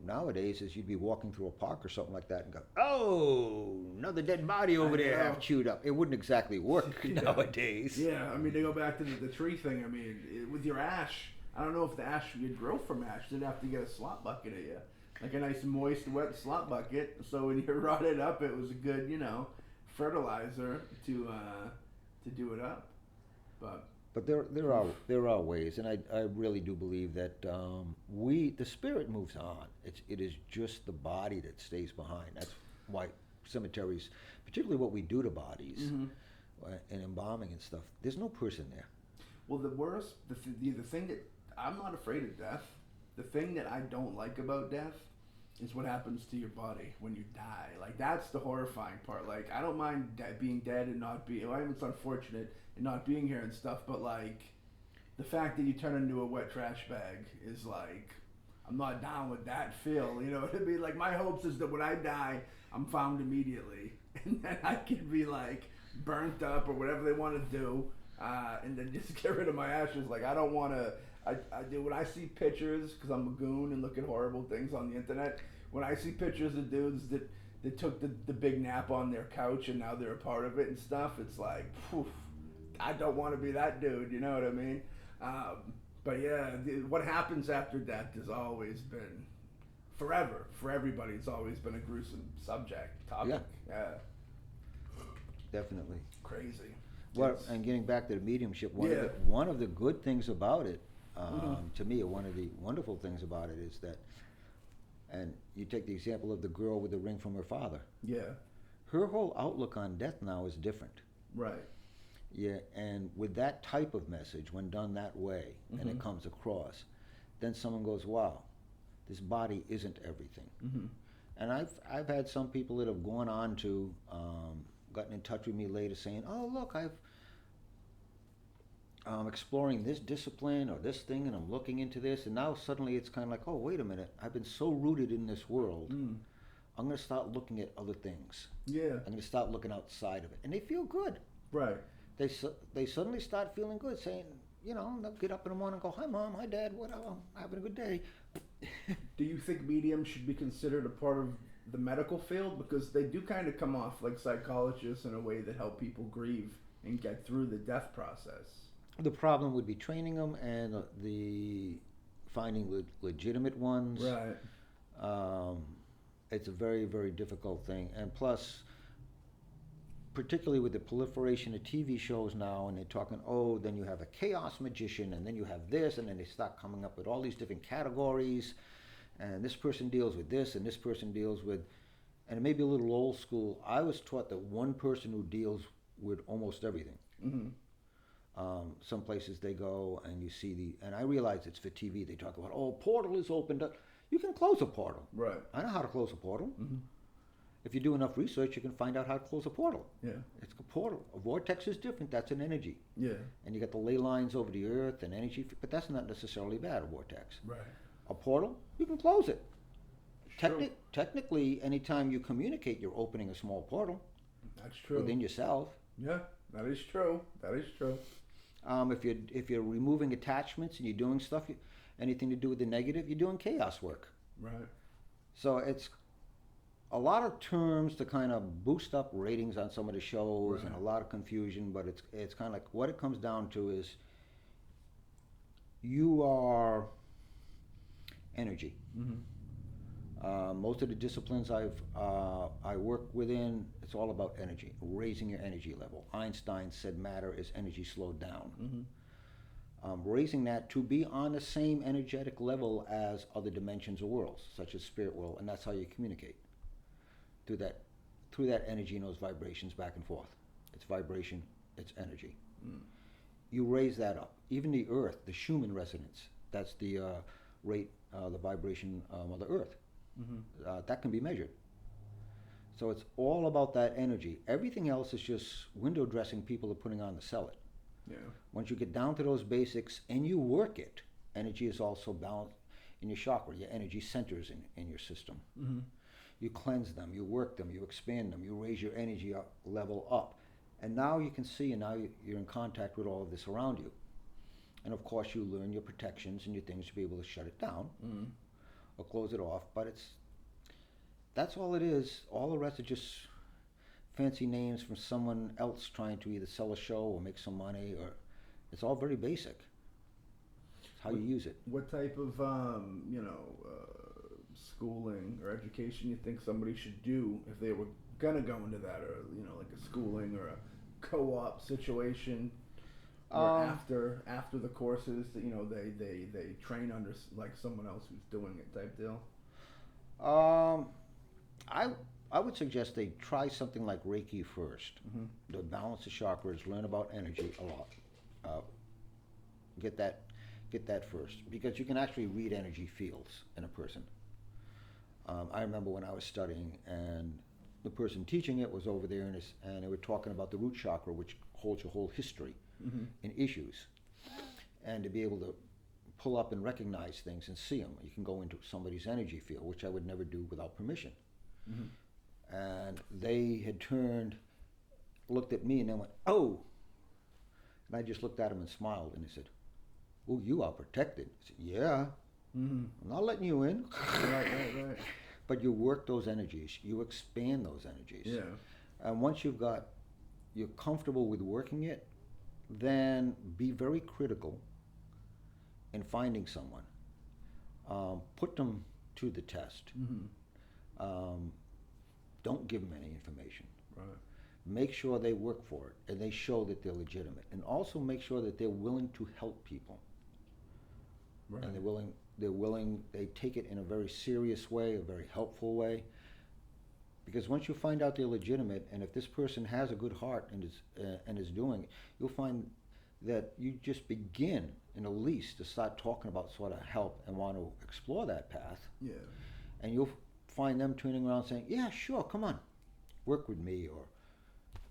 nowadays is you'd be walking through a park or something like that and go, oh, another dead body over there, half chewed up. It wouldn't exactly work nowadays. Yeah. I mean, they go back to the tree thing. I mean, with your ash, I don't know if the ash you'd grow from ash. You'd have to get a slop bucket of you, like a nice moist, wet slop bucket. So when you rot it up, it was a good, fertilizer to do it up. But there are ways, and I really do believe that the spirit moves on. It is just the body that stays behind. That's why cemeteries, particularly what we do to bodies, and embalming and stuff, there's no person there. Well, the worst, the thing that I'm not afraid of death. The thing that I don't like about death is what happens to your body when you die. Like, that's the horrifying part. Like, I don't mind being dead and not being. I mean, it's unfortunate and not being here and stuff, but like, the fact that you turn into a wet trash bag is like, I'm not down with that feel. You know what I mean? Like, my hopes is that when I die, I'm found immediately, and then I can be like burnt up or whatever they want to do, and then just get rid of my ashes. Like, I don't want to. I do when I see pictures, because I'm a goon and look at horrible things on the internet. When I see pictures of dudes that took the big nap on their couch and now they're a part of it and stuff, it's like, poof, I don't want to be that dude. You know what I mean? But yeah, what happens after death has always been, forever, for everybody, it's always been a gruesome topic. Yeah. Definitely. Crazy. Well, and getting back to the mediumship, one of the good things about it, to me, one of the wonderful things about it is that, and you take the example of the girl with the ring from her father. Yeah. Her whole outlook on death now is different. Right. Yeah, and with that type of message, when done that way, and it comes across, then someone goes, wow, this body isn't everything. And I've had some people that have gone on to, gotten in touch with me later saying, oh, look, I'm exploring this discipline or this thing, and I'm looking into this, and now suddenly it's kind of like, oh, wait a minute, I've been so rooted in this world I'm going to start looking at other things. Yeah. I'm going to start looking outside of it. And they feel good. Right. They suddenly start feeling good, saying, they'll get up in the morning and go, hi, Mom, hi, Dad, what, having a good day. Do you think mediums should be considered a part of the medical field? Because they do kind of come off like psychologists in a way that help people grieve and get through the death process. The problem would be training them and the finding legitimate ones. Right. It's a very, very difficult thing. And plus, particularly with the proliferation of TV shows now, and they're talking, then you have a chaos magician, and then you have this, and then they start coming up with all these different categories, and this person deals with this, and this person deals with, and it may be a little old school. I was taught that one person who deals with almost everything. Mm-hmm. Some places they go, and you see and I realize it's for TV. They talk about, portal is opened up. You can close a portal. Right. I know how to close a portal. Mm-hmm. If you do enough research, you can find out how to close a portal. Yeah. It's a portal. A vortex is different. That's an energy. Yeah. And you got the ley lines over the earth and energy, but that's not necessarily bad, a vortex. Right. A portal, you can close it. Sure. Technically, anytime you communicate, you're opening a small portal. That's true. Within yourself. Yeah, that is true. That is true. If you're removing attachments and you're doing stuff, anything to do with the negative, you're doing chaos work. Right. So it's a lot of terms to kind of boost up ratings on some of the shows, right. and a lot of confusion, but it's kind of like what it comes down to is you are energy. Mm-hmm. Most of the disciplines I work within, it's all about energy, raising your energy level. Einstein said matter is energy slowed down. Mm-hmm. Raising that to be on the same energetic level as other dimensions or worlds, such as spirit world, and that's how you communicate. Through that energy and those vibrations back and forth. It's vibration, it's energy. Mm. You raise that up. Even the earth, the Schumann resonance, that's the rate, the vibration of the earth. Mm-hmm. That can be measured. So it's all about that energy. Everything else is just window dressing people are putting on to sell it. Yeah. Once you get down to those basics and you work it, energy is also balanced in your chakra, your energy centers in your system. Mm-hmm. You cleanse them, you work them, you expand them, you raise your energy level up. And now you can see, and now you're in contact with all of this around you. And of course you learn your protections and your things to be able to shut it down. Mm-hmm. Or close it off, but that's all it is. All the rest are just fancy names from someone else trying to either sell a show or make some money, or it's all very basic. It's how you use it. What type of schooling or education you think somebody should do if they were gonna go into that, or like a schooling or a co-op situation? Or after the courses, that they train under like someone else who's doing it type deal. I would suggest they try something like Reiki first. Mm-hmm. To balance the chakras, learn about energy a lot. Get that first, because you can actually read energy fields in a person. I remember when I was studying, and the person teaching it was over there, and they were talking about the root chakra, which holds your whole history. Mm-hmm. And issues, and to be able to pull up and recognize things and see them. You can go into somebody's energy field, which I would never do without permission. Mm-hmm. And they had looked at me, and then went, "Oh!" And I just looked at them and smiled, and they said, "Oh, you are protected." I said, "Yeah, mm-hmm. I'm not letting you in." Right. But you work those energies, you expand those energies. Yeah. And once you're comfortable with working it, then be very critical in finding someone. Put them to the test. Mm-hmm. Don't give them any information. Right. Make sure they work for it and they show that they're legitimate. And also make sure that they're willing to help people. Right. And they take it in a very serious way, a very helpful way. Because once you find out they're legitimate, and if this person has a good heart and is doing it, you'll find that you just begin, in the least, to start talking about sort of help and want to explore that path. Yeah. And you'll find them turning around saying, "Yeah, sure, come on, work with me," or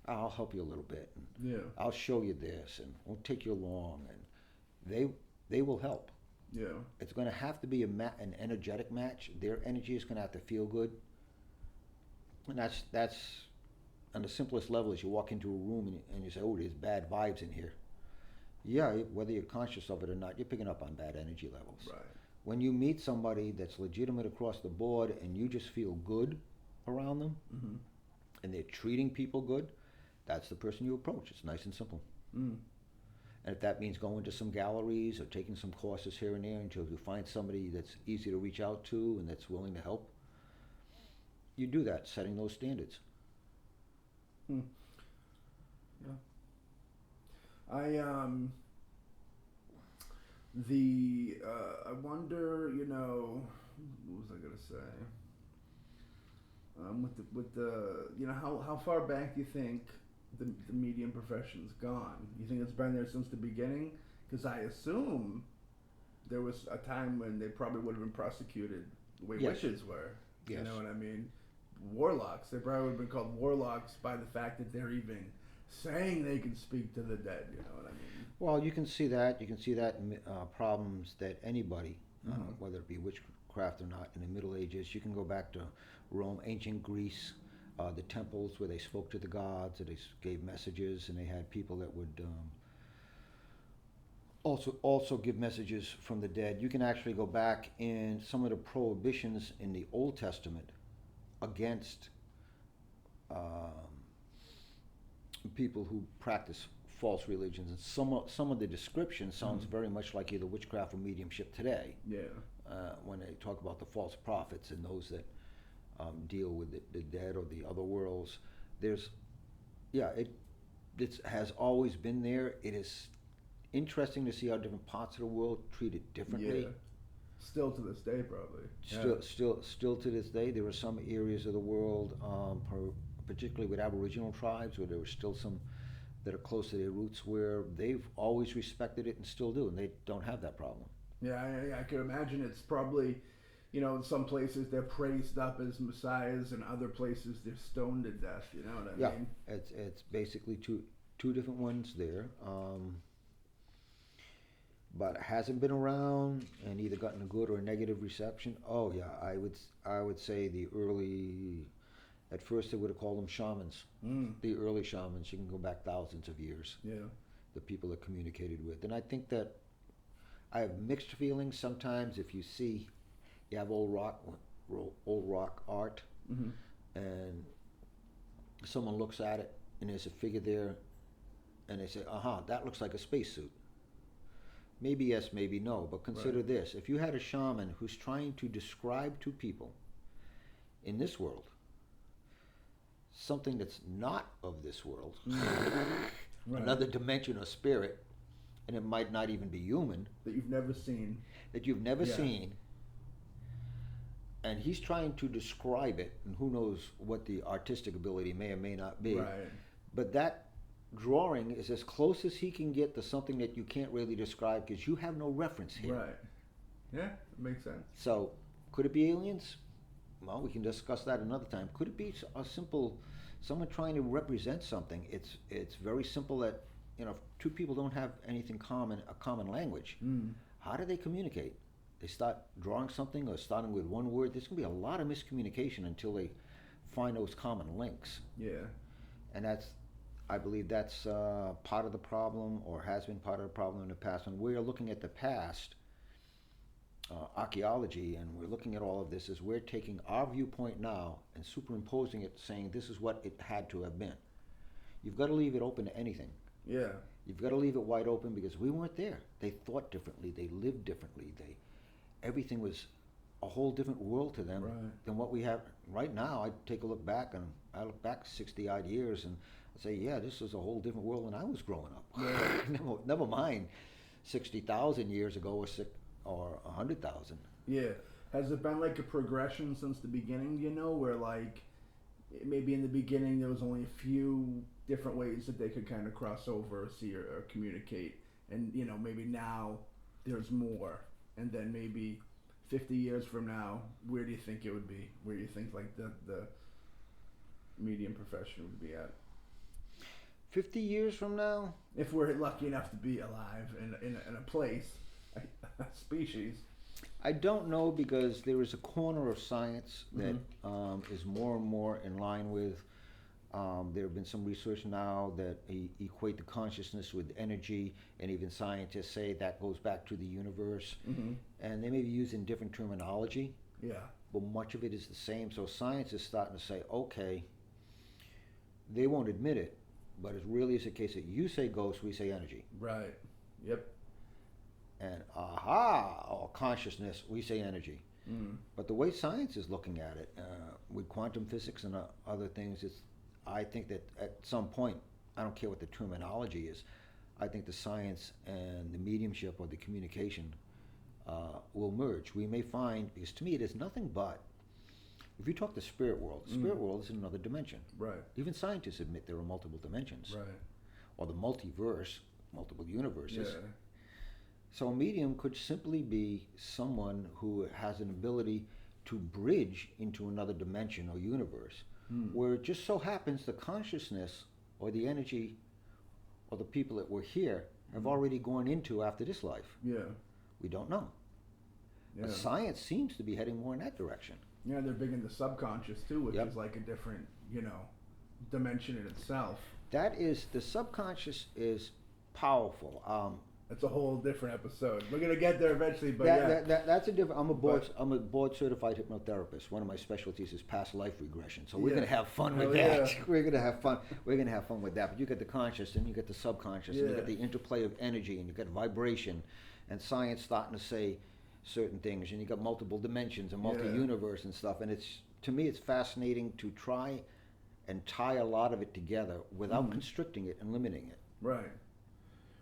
"I'll help you a little bit, and yeah, I'll show you this, and it won't take you long," and they will help. Yeah. It's going to have to be an energetic match. Their energy is going to have to feel good. And that's on the simplest level. Is you walk into a room and you say, "Oh, there's bad vibes in here." Yeah, whether you're conscious of it or not, you're picking up on bad energy levels. Right. When you meet somebody that's legitimate across the board and you just feel good around them, Mm-hmm. and they're treating people good, that's the person you approach. It's nice and simple. Mm. And if that means going to some galleries or taking some courses here and there until you find somebody that's easy to reach out to and that's willing to help, you do that, setting those standards. Mm. Yeah. I I wonder, what was I gonna say? With the how far back do you think the medium profession's gone? You think it's been there since the beginning? Because I assume there was a time when they probably would have been prosecuted the way Yes. witches were. Yes. You know what I mean? Warlocks. They probably would have been called warlocks by the fact that they're even saying they can speak to the dead. You know what I mean? Well, you can see that. You can see that in problems that anybody, Mhm. whether it be witchcraft or not, in the Middle Ages, you can go back to Rome, ancient Greece, the temples where they spoke to the gods, or they gave messages, and they had people that would also give messages from the dead. You can actually go back in some of the prohibitions in the Old Testament against people who practice false religions, and some of the description sounds very much like either witchcraft or mediumship today. Yeah. When they talk about the false prophets and those that deal with the dead or the other worlds, it has always been there. It is interesting to see how different parts of the world treat it differently. Yeah. Still to this day, probably. Still to this day, there are some areas of the world, particularly with Aboriginal tribes, where there are still some that are close to their roots, where they've always respected it and still do, and they don't have that problem. Yeah, I could imagine it's probably, in some places they're praised up as messiahs, and other places they're stoned to death. You know what I mean? It's basically two different ones there. But hasn't been around and either gotten a good or a negative reception. Oh yeah, I would say the early, at first they would have called them shamans. The early shamans. You can go back thousands of years. Yeah. The people that communicated with, and I think that I have mixed feelings sometimes. If you have old rock art, Mm-hmm. and someone looks at it and there's a figure there, and they say, that looks like a spacesuit. Maybe yes, maybe no, but consider Right. this. If you had a shaman who's trying to describe to people in this world something that's not of this world, Right. another dimension or spirit, and it might not even be human, That you've never seen. that you've never Yeah. seen, and he's trying to describe it, and who knows what the artistic ability may or may not be, Right. but that drawing is as close as he can get to something that you can't really describe because you have no reference here. Right. Yeah, it makes sense. So, could it be aliens? Well, we can discuss that another time. Could it be a simple, someone trying to represent something? It's very simple that, if two people don't have anything common, a common language, how do they communicate? They start drawing something or starting with one word. There's going to be a lot of miscommunication until they find those common links. Yeah. And I believe that's part of the problem, or has been part of the problem in the past. When we're looking at the past, archaeology, and we're looking at all of this, is we're taking our viewpoint now and superimposing it, saying this is what it had to have been. You've got to leave it open to anything. Yeah. You've got to leave it wide open because we weren't there. They thought differently. They lived differently. Everything was a whole different world to them than what we have right now. I take a look back, and I look back 60 odd years, and I say, yeah, this is a whole different world when I was growing up. Yeah. never mind 60,000 years ago or 100,000. Yeah. Has it been like a progression since the beginning, where like maybe in the beginning there was only a few different ways that they could kind of cross over, see, or communicate, and maybe now there's more, and then maybe 50 years from now, where do you think it would be? Where do you think like the medium profession would be at? 50 years from now? If we're lucky enough to be alive in a place, a species. I don't know, because there is a corner of science that is more and more in line with. There have been some research now that equate the consciousness with energy, and even scientists say that goes back to the universe. And they may be using different terminology, Yeah. but much of it is the same. So science is starting to say, okay, they won't admit it, but it really is a case that you say ghost, we say energy. Right. Yep. And or consciousness, we say energy. But the way science is looking at it, with quantum physics and other things, I think that at some point, I don't care what the terminology is, I think the science and the mediumship or the communication will merge. We may find, because to me it is nothing but, if you talk the spirit world is in another dimension. Right. Even scientists admit there are multiple dimensions. Right. Or the multiverse, multiple universes. Yeah. So a medium could simply be someone who has an ability to bridge into another dimension or universe, where it just so happens the consciousness or the energy or the people that were here have already gone into after this life. Yeah. We don't know. Yeah. But science seems to be heading more in that direction. Yeah, they're big into subconscious too, which Yep. is like a different, dimension in itself. That is, the subconscious is powerful. That's a whole different episode. We're gonna get there eventually, but That's a different. I'm a board certified hypnotherapist. One of my specialties is past life regression. So we're gonna have fun with that. Yeah. We're gonna have fun. We're gonna have fun with that. But you get the conscious, and you get the subconscious, and you get the interplay of energy, and you get vibration, and science starting to say certain things, and you got multiple dimensions and multi-universe and stuff. And to me, it's fascinating to try and tie a lot of it together without constricting it and limiting it. Right.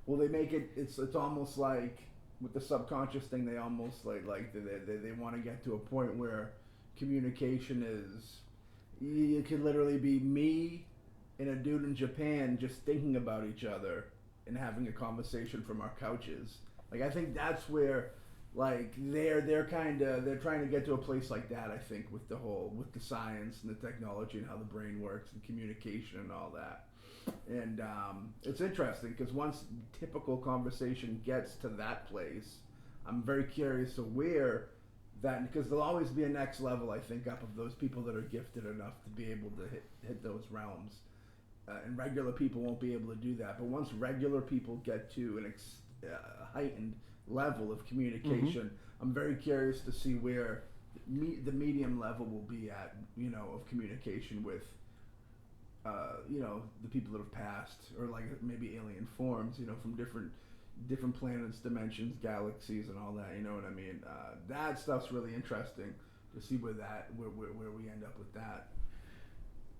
Well, they make it's almost like with the subconscious thing, they almost like they want to get to a point where communication is, it could literally be me and a dude in Japan just thinking about each other and having a conversation from our couches. Like, I think that's where, like, they're trying to get to a place like that, I think, with the science and the technology and how the brain works and communication and all that. And it's interesting because once typical conversation gets to that place, I'm very curious to where that, because there'll always be a next level, I think, up of those people that are gifted enough to be able to hit those realms. And regular people won't be able to do that. But once regular people get to an heightened level of communication, I'm very curious to see where the medium level will be at, of communication with the people that have passed, or like maybe alien forms, from different planets, dimensions, galaxies, and all that. You know what I mean? That stuff's really interesting to see where we end up with that.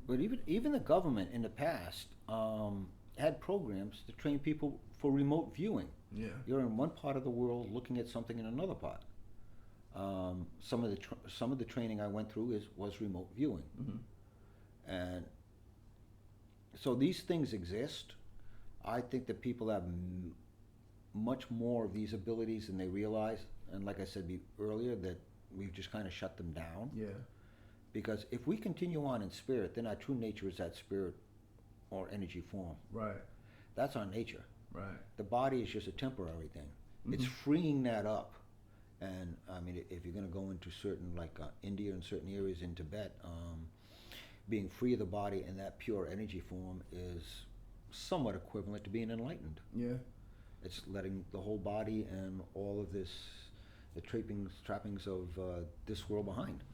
But even the government in the past had programs to train people for remote viewing. Yeah. You're in one part of the world looking at something in another part. Some of the training I went through was remote viewing, and so these things exist. I think that people have much more of these abilities than they realize, and like I said earlier, that we've just kind of shut them down. Yeah. Because if we continue on in spirit, then our true nature is that spirit or energy form. Right. That's our nature. Right. The body is just a temporary thing. It's freeing that up. And I mean, if you're going to go into certain, like India and certain areas in Tibet, being free of the body in that pure energy form is somewhat equivalent to being enlightened. Yeah. It's letting the whole body and all of this, the trappings of this world behind,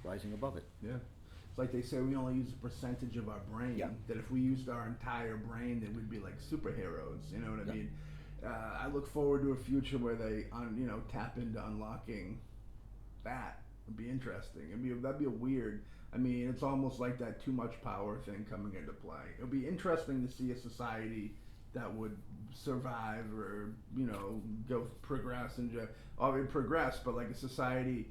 rising above it. Yeah. It's like they say we only use a percentage of our brain. Yeah. That if we used our entire brain, then we'd be like superheroes. You know what I mean? I look forward to a future where they, tap into unlocking that. It'd be interesting. That'd be a weird. I mean, it's almost like that too much power thing coming into play. It'd be interesting to see a society that would survive or progress progress, but like a society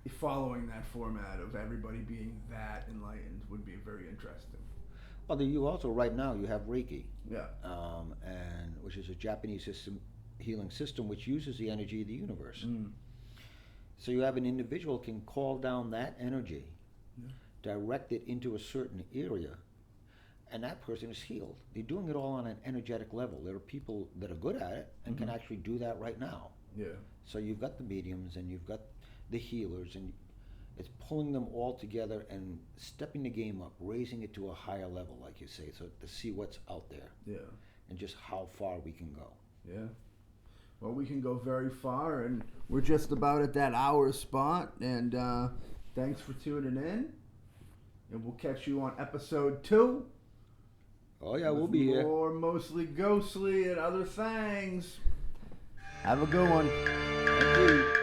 following that format of everybody being that enlightened would be very interesting. Well, you also right now you have Reiki. Yeah. And which is a Japanese healing system which uses the energy of the universe. So you have an individual can call down that energy, direct it into a certain area, and that person is healed. They're doing it all on an energetic level. There are people that are good at it and can actually do that right now. Yeah. So you've got the mediums and you've got the healers, and it's pulling them all together and stepping the game up, raising it to a higher level, like you say, so to see what's out there. Yeah. And just how far we can go. Yeah. Well, we can go very far, and we're just about at that hour spot. And thanks for tuning in. And we'll catch you on episode 2. Oh, yeah, we'll be here. More mostly ghostly and other things. Have a good one. Thank you.